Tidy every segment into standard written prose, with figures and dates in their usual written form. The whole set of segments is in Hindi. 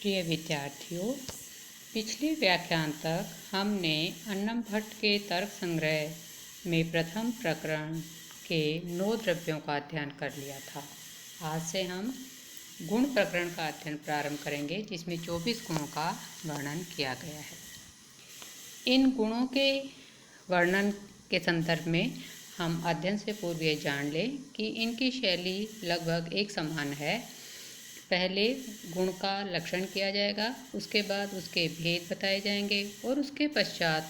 प्रिय विद्यार्थियों, पिछले व्याख्यान तक हमने अन्नम भट्ट के तर्क संग्रह में प्रथम प्रकरण के 9 द्रव्यों का अध्ययन कर लिया था। आज से हम गुण प्रकरण का अध्ययन प्रारंभ करेंगे, जिसमें 24 गुणों का वर्णन किया गया है। इन गुणों के वर्णन के संदर्भ में हम अध्ययन से पूर्व ये जान लें कि इनकी शैली लगभग एक समान है। पहले गुण का लक्षण किया जाएगा, उसके बाद उसके भेद बताए जाएंगे और उसके पश्चात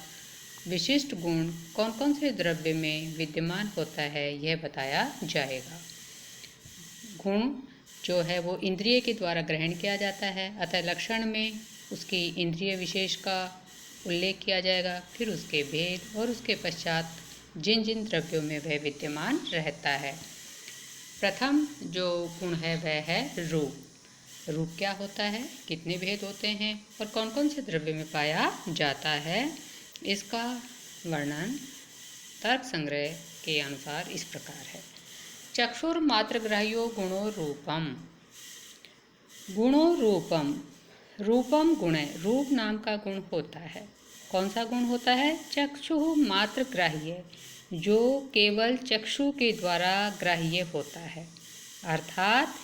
विशिष्ट गुण कौन कौन से द्रव्य में विद्यमान होता है यह बताया जाएगा। गुण जो है वो इंद्रिय के द्वारा ग्रहण किया जाता है, अतः लक्षण में उसकी इंद्रिय विशेष का उल्लेख किया जाएगा, फिर उसके भेद और उसके पश्चात जिन जिन द्रव्यों में वह विद्यमान रहता है। प्रथम जो गुण है वह है रूप। रूप क्या होता है, कितने भेद होते हैं और कौन कौन से द्रव्य में पाया जाता है, इसका वर्णन तर्क संग्रह के अनुसार इस प्रकार है। चक्षुर मात्रग्राह्यो गुणो रूपम। गुणो रूपम, रूपम गुण है, रूप नाम का गुण होता है। कौन सा गुण होता है? चक्षु मात्रग्राह्य, जो केवल चक्षु के द्वारा ग्राह्य होता है, अर्थात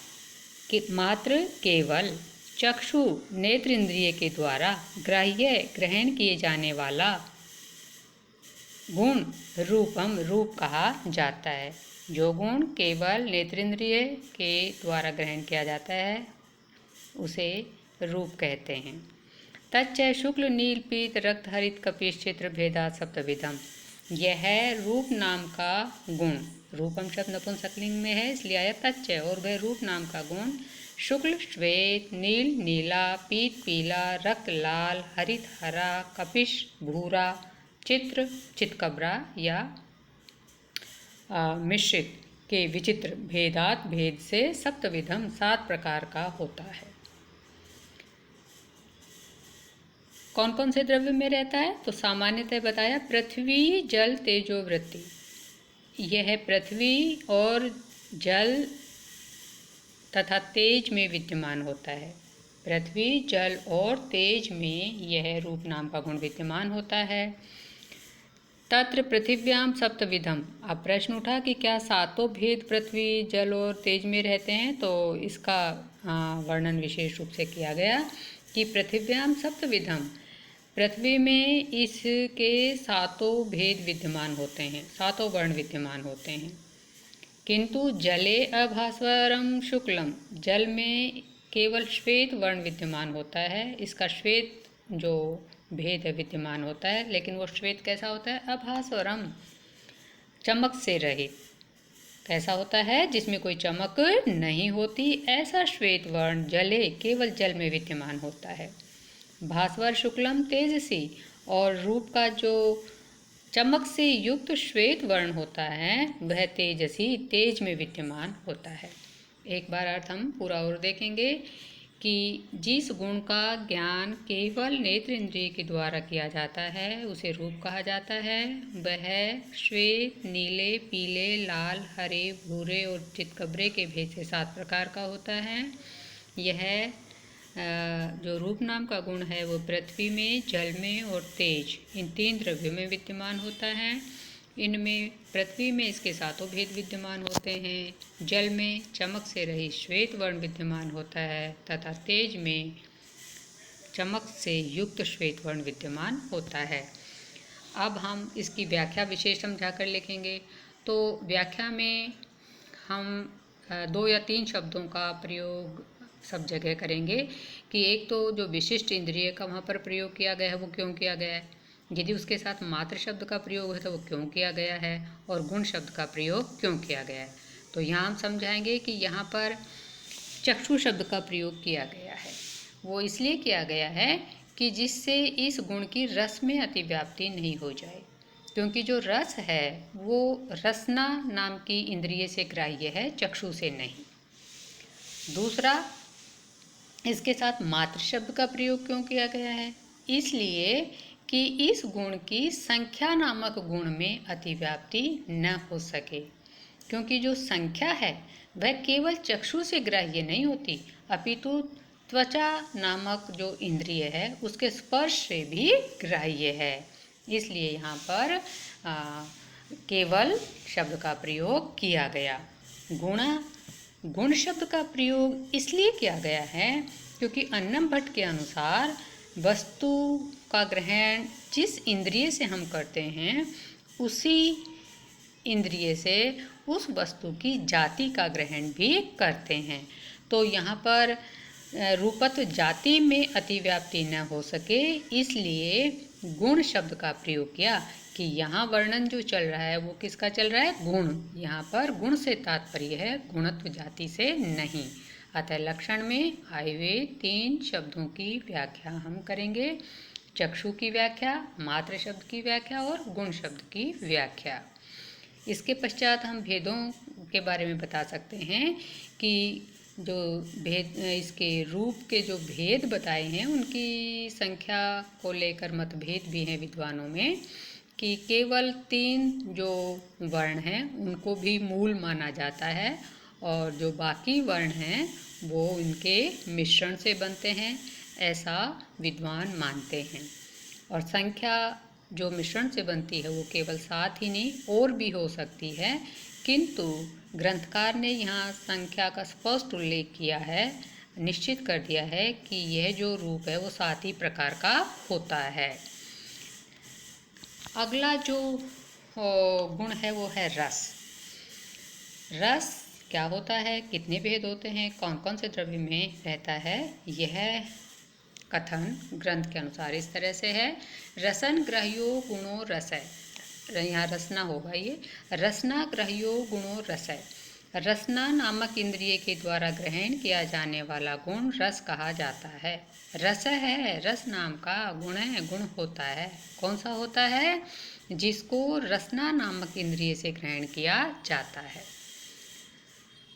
मात्र केवल चक्षु नेत्र इंद्रिय के द्वारा ग्रहण किए जाने वाला गुण रूपम रूप कहा जाता है। जो गुण केवल नेत्रेंद्रिय के द्वारा ग्रहण किया जाता है उसे रूप कहते हैं। तच्च शुक्ल नील पीत रक्त हरित कपिश चित्र भेदा सप्तविधम। यह है रूप नाम का गुण। रूपम शब्द नपुंसकलिंग में है, इसलिए आया तच्च, और वह रूप नाम का गुण शुक्ल श्वेत, नील नीला, पीत पीला, रक्त लाल, हरित हरा, कपिश भूरा, चित्र चितकबरा या मिश्रित के विचित्र भेदात भेद से सप्तविधम 7 प्रकार का होता है। कौन कौन से द्रव्य में रहता है? तो सामान्यतः बताया पृथ्वी जल तेजो वृत्ति। यह पृथ्वी और जल तथा तेज में विद्यमान होता है। पृथ्वी जल और तेज में यह रूप नाम का गुण विद्यमान होता है। तत्र पृथिव्याम सप्तविधम। अब प्रश्न उठा कि क्या 7 भेद पृथ्वी जल और तेज में रहते हैं, तो इसका वर्णन विशेष रूप से किया गया कि पृथिव्याम सप्तविधम, पृथ्वी में इसके 7 भेद विद्यमान होते हैं, 7 वर्ण विद्यमान होते हैं। किंतु जले अभास्वरम शुक्लम, जल में केवल श्वेत वर्ण विद्यमान होता है। इसका श्वेत जो भेद है विद्यमान होता है, लेकिन वो श्वेत कैसा होता है? अभास्वरम, चमक से रहित। कैसा होता है? जिसमें कोई चमक नहीं होती, ऐसा श्वेत वर्ण जले केवल जल में विद्यमान होता है। भास्वर शुक्लम तेजसी, और रूप का जो चमक से युक्त श्वेत वर्ण होता है वह तेजसी, तेज में विद्यमान होता है। एक बार अर्थ हम पूरा और देखेंगे कि जिस गुण का ज्ञान केवल नेत्र इंद्रिय के द्वारा किया जाता है उसे रूप कहा जाता है। वह श्वेत, नीले, पीले, लाल, हरे, भूरे और चितकबरे के भेद से 7 प्रकार का होता है। यह जो रूप नाम का गुण है वो पृथ्वी में, जल में और तेज, इन 3 द्रव्यों में विद्यमान होता है। इनमें पृथ्वी में इसके 7 भेद विद्यमान होते हैं, जल में चमक से रहित श्वेत वर्ण विद्यमान होता है तथा तेज में चमक से युक्त श्वेत वर्ण विद्यमान होता है। अब हम इसकी व्याख्या विशेष समझाकर लिखेंगे। तो व्याख्या में हम 2 या 3 शब्दों का प्रयोग सब जगह करेंगे कि एक तो जो विशिष्ट इंद्रिय का वहाँ पर प्रयोग किया गया है वो क्यों किया गया है, यदि उसके साथ मात्र शब्द का प्रयोग है तो वो क्यों किया गया है, और गुण शब्द का प्रयोग क्यों किया गया है। तो यहाँ हम समझाएंगे कि यहाँ पर चक्षु शब्द का प्रयोग किया गया है, वो इसलिए किया गया है कि जिससे इस गुण की रस में अतिव्याप्ति नहीं हो जाए, क्योंकि जो रस है वो रसना नाम की इंद्रिय से ग्राह्य है, चक्षु से नहीं। दूसरा, इसके साथ मात्र शब्द का प्रयोग क्यों किया गया है? इसलिए कि इस गुण की संख्या नामक गुण में अतिव्याप्ति न हो सके, क्योंकि जो संख्या है वह केवल चक्षु से ग्राह्य नहीं होती, अपितु त्वचा नामक जो इंद्रिय है उसके स्पर्श से भी ग्राह्य है। इसलिए यहाँ पर केवल शब्द का प्रयोग किया गया। गुण शब्द का प्रयोग इसलिए किया गया है क्योंकि अन्नम भट्ट के अनुसार वस्तु का ग्रहण जिस इंद्रिय से हम करते हैं उसी इंद्रिय से उस वस्तु की जाति का ग्रहण भी करते हैं। तो यहाँ पर रूपत्व जाति में अतिव्याप्ति न हो सके इसलिए गुण शब्द का प्रयोग किया कि यहाँ वर्णन जो चल रहा है वो किसका चल रहा है, गुण। यहाँ पर गुण से तात्पर्य है गुणत्व जाति से नहीं। अतः लक्षण में आए हुए 3 शब्दों की व्याख्या हम करेंगे। चक्षु की व्याख्या, मात्र शब्द की व्याख्या और गुण शब्द की व्याख्या। इसके पश्चात हम भेदों के बारे में बता सकते हैं कि जो भेद, इसके रूप के जो भेद बताए हैं उनकी संख्या को लेकर मतभेद भी हैं विद्वानों में कि केवल 3 जो वर्ण हैं उनको भी मूल माना जाता है और जो बाकी वर्ण हैं वो इनके मिश्रण से बनते हैं, ऐसा विद्वान मानते हैं। और संख्या जो मिश्रण से बनती है वो केवल 7 ही नहीं और भी हो सकती है, किंतु ग्रंथकार ने यहाँ संख्या का स्पष्ट उल्लेख किया है, निश्चित कर दिया है कि यह जो रूप है वो 7 ही प्रकार का होता है। अगला जो गुण है वो है रस। रस क्या होता है, कितने भेद होते हैं, कौन कौन से द्रव्य में रहता है, यह कथन ग्रंथ के अनुसार इस तरह से है। रसन ग्रह्यो गुणो रसय, यहाँ रसना होगा, ये रसना ग्रह्यो गुणो रसय। रसना नामक इंद्रिय के द्वारा ग्रहण किया जाने वाला गुण रस कहा जाता है। रस है, रस नाम का गुण है, गुण होता है। कौन सा होता है, जिसको रसना नामक इंद्रिय से ग्रहण किया जाता है।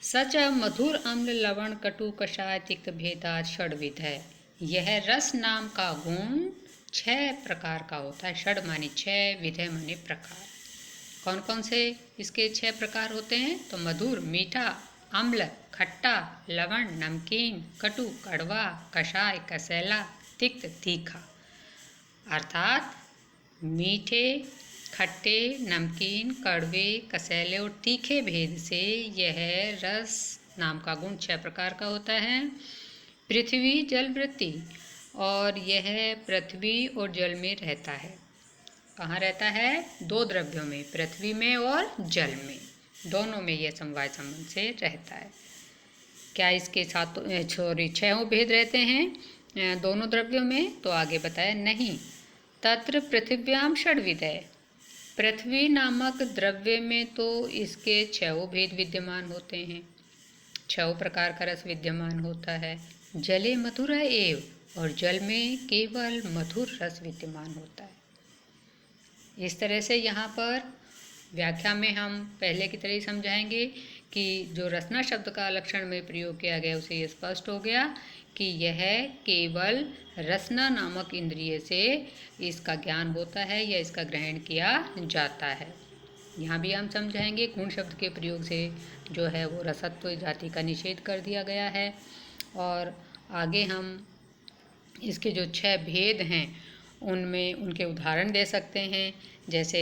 सच मधुर अम्ल लवण कटु कषाय तिक्त भेदात षड्विध है। यह रस नाम का गुण 6 प्रकार का होता है। षड माने 6, विधय माने प्रकार। कौन कौन से इसके 6 प्रकार होते हैं, तो मधुर मीठा, अम्ल खट्टा, लवण नमकीन, कटु कड़वा, कषाय कसैला, तिक्त तीखा। अर्थात मीठे, खट्टे, नमकीन, कड़वे, कसैले और तीखे भेद से यह रस नाम का गुण 6 प्रकार का होता है। पृथ्वी जल वृत्ति, और यह पृथ्वी और जल में रहता है। कहाँ रहता है, 2 द्रव्यों में, पृथ्वी में और जल में, दोनों में यह समवाय संबंध से रहता है। क्या इसके 6 भेद रहते हैं दोनों द्रव्यों में, तो आगे बताया नहीं। तत्र पृथिव्याम षड्विधय, पृथ्वी नामक द्रव्य में तो इसके 6 भेद विद्यमान होते हैं, 6 प्रकार का रस विद्यमान होता है। जले मधुर एव, और जल में केवल मधुर रस विद्यमान होता है। इस तरह से यहाँ पर व्याख्या में हम पहले की तरह ही समझाएंगे कि जो रसना शब्द का लक्षण में प्रयोग किया गया उसे ये स्पष्ट हो गया कि यह केवल रसना नामक इंद्रिय से इसका ज्ञान होता है या इसका ग्रहण किया जाता है। यहाँ भी हम समझाएंगे गुण शब्द के प्रयोग से जो है वो रसत्व जाति का निषेध कर दिया गया है। और आगे हम इसके जो 6 भेद हैं उनमें उनके उदाहरण दे सकते हैं। जैसे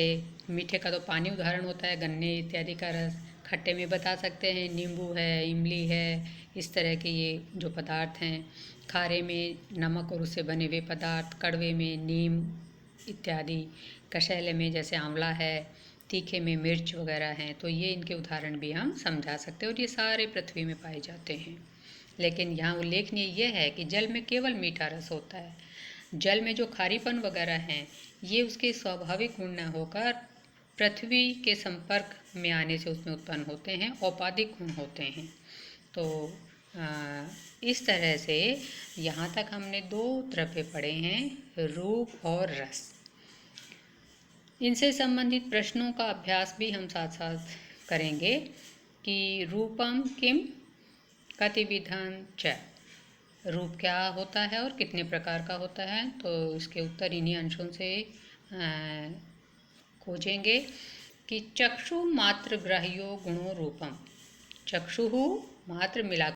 मीठे का तो पानी उदाहरण होता है, गन्ने इत्यादि का रस। खट्टे में बता सकते हैं नींबू है, इमली है, इस तरह के ये जो पदार्थ हैं। खारे में नमक और उससे बने हुए पदार्थ, कड़वे में नीम इत्यादि, कषैले में जैसे आंवला है, तीखे में मिर्च वगैरह हैं। तो ये इनके उदाहरण भी हम समझा सकते हैं और ये सारे पृथ्वी में पाए जाते हैं। लेकिन यहाँ उल्लेखनीय यह है कि जल में केवल मीठा रस होता है। जल में जो खारीपन वगैरह हैं ये उसके स्वाभाविक गुण न होकर पृथ्वी के संपर्क में आने से उसमें उत्पन्न होते हैं, औपाधिक गुण होते हैं। तो इस तरह से यहाँ तक हमने 2 द्रव्य पढ़े हैं, रूप और रस। इनसे संबंधित प्रश्नों का अभ्यास भी हम साथ साथ करेंगे कि रूपम किम कतिविधं च, रूप क्या होता है और कितने प्रकार का होता है। तो इसके उत्तर इन्हीं अंशों से खोजेंगे कि चक्षु मात्र ग्राह्यो गुणो रूपम, चक्षु मात्र मिला